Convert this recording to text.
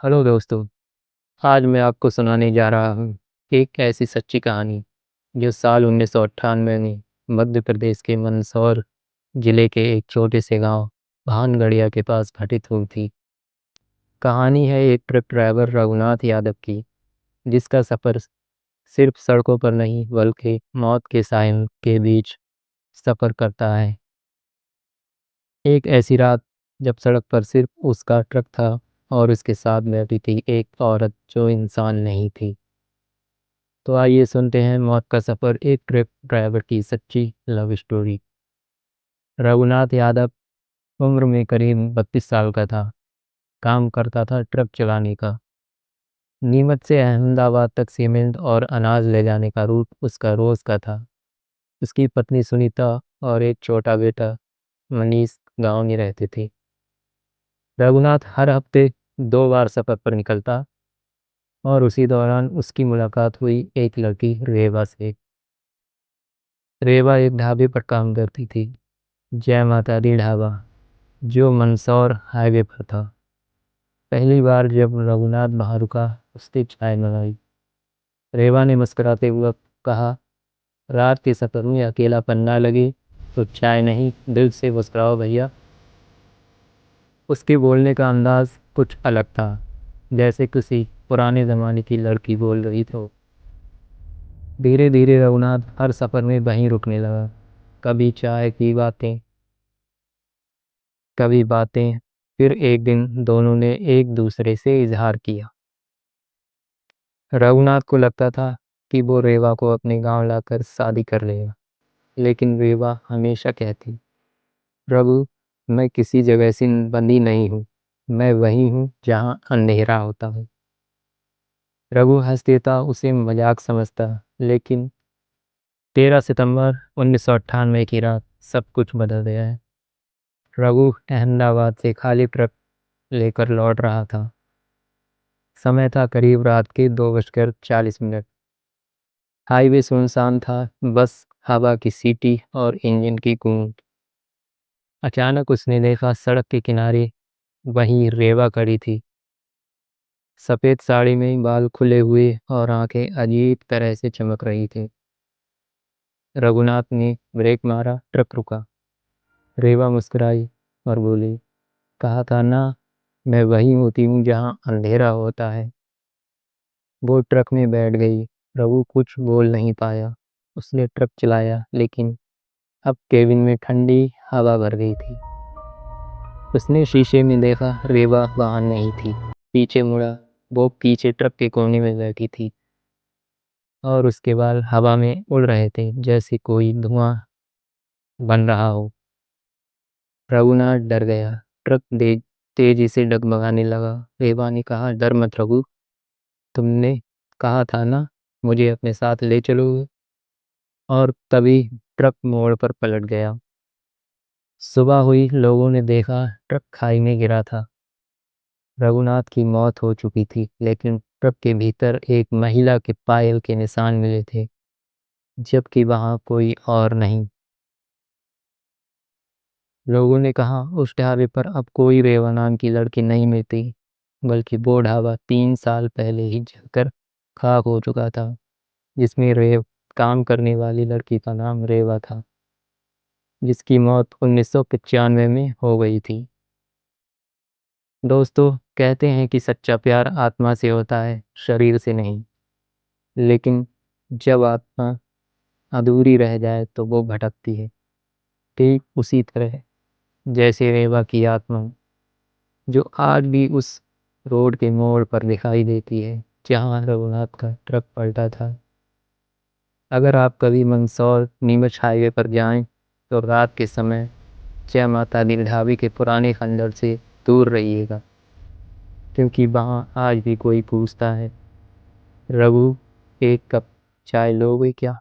Hello दोस्तों। आज मैं आपको सुनाने जा रहा हूँ एक ऐसी सच्ची कहानी जो साल 1998 में मध्य प्रदेश के मंदसौर जिले के एक छोटे से गांव भानगढ़िया के पास घटित हुई थी। कहानी है एक ट्रक ड्राइवर रघुनाथ यादव की, जिसका सफ़र सिर्फ सड़कों पर नहीं बल्कि मौत के साय के बीच सफ़र करता है। एक ऐसी रात जब सड़क पर सिर्फ उसका ट्रक था और उसके साथ बैठी थी एक औरत जो इंसान नहीं थी। तो आइए सुनते हैं मौत का सफ़र, एक ट्रक ड्राइवर की सच्ची लव स्टोरी। रघुनाथ यादव उम्र में करीब 32 साल का था। काम करता था ट्रक चलाने का। नीमच से अहमदाबाद तक सीमेंट और अनाज ले जाने का रूट उसका रोज़ का था। उसकी पत्नी सुनीता और एक छोटा बेटा मनीष गांव में रहते थे। रघुनाथ हर हफ्ते 2 बार सफ़र पर निकलता और उसी दौरान उसकी मुलाकात हुई एक लड़की रेवा से। रेवा एक ढाबे पर काम करती थी, जय माता दी ढाबा, जो मंदसौर हाईवे पर था। पहली बार जब रघुनाथ वहाँ रुका, उसने चाय मंगाई। रेवा ने मुस्कुराते हुए कहा, रात के सफर में अकेलापन ना लगे तो चाय नहीं, दिल से मुस्कुराओ भैया। उसके बोलने का अंदाज कुछ अलग था, जैसे किसी पुराने ज़माने की लड़की बोल रही थी। धीरे धीरे रघुनाथ हर सफ़र में वहीं रुकने लगा। कभी चाय की बातें, कभी बातें। फिर एक दिन दोनों ने एक दूसरे से इजहार किया। रघुनाथ को लगता था कि वो रेवा को अपने गांव लाकर शादी कर लेगा, लेकिन रेवा हमेशा कहती, प्रभु, मैं किसी जगह से बंधी नहीं हूँ, मैं वही हूँ जहाँ अंधेरा होता है। रघु हंस देता, उसे मजाक समझता, लेकिन 13 सितंबर 1998 की रात सब कुछ बदल गया है। रघु अहमदाबाद से खाली ट्रक लेकर लौट रहा था। समय था करीब रात के 2:40। हाईवे सुनसान था, बस हवा की सीटी और इंजन की गूंज। अचानक उसने देखा सड़क के किनारे वहीं रेवा खड़ी थी। सफ़ेद साड़ी में बाल खुले हुए और आंखें अजीब तरह से चमक रही थी। रघुनाथ ने ब्रेक मारा, ट्रक रुका। रेवा मुस्कुराई और बोली, कहा था ना, मैं वही होती हूँ जहाँ अंधेरा होता है। वो ट्रक में बैठ गई। रघु कुछ बोल नहीं पाया। उसने ट्रक चलाया, लेकिन अब केबिन में ठंडी हवा भर गई थी। उसने शीशे में देखा, रेवा वहाँ नहीं थी। पीछे मुड़ा, वो पीछे ट्रक के कोने में बैठी थी और उसके बाल हवा में उड़ रहे थे जैसे कोई धुआं बन रहा हो। रघुनाथ डर गया। ट्रक तेजी से डगमगाने लगा। रेवा ने कहा, डर मत रघु, तुमने कहा था ना मुझे अपने साथ ले चलोगे। और तभी ट्रक मोड़ पर पलट गया। सुबह हुई, लोगों ने देखा ट्रक खाई में गिरा था। रघुनाथ की मौत हो चुकी थी, लेकिन ट्रक के भीतर एक महिला के पायल के निशान मिले थे, जबकि वहां कोई और नहीं। लोगों ने कहा, उस ढाबे पर अब कोई रेवा नाम की लड़की नहीं मिलती, बल्कि वो ढाबा 3 साल पहले ही जलकर खाक हो चुका था, जिसमें काम करने वाली लड़की का नाम रेवा था, जिसकी मौत 1995 में हो गई थी। दोस्तों, कहते हैं कि सच्चा प्यार आत्मा से होता है, शरीर से नहीं। लेकिन जब आत्मा अधूरी रह जाए तो वो भटकती है। ठीक उसी तरह जैसे रेवा की आत्मा, जो आज भी उस रोड के मोड़ पर दिखाई देती है जहाँ रघुनाथ का ट्रक पलटा था। अगर आप कभी मंदसौर नीमच हाईवे पर जाएं, तो रात के समय जय माता दी ढाबे के पुराने खंडर से दूर रहिएगा, क्योंकि वहाँ आज भी कोई पूछता है, रघु, एक कप चाय लोगे क्या?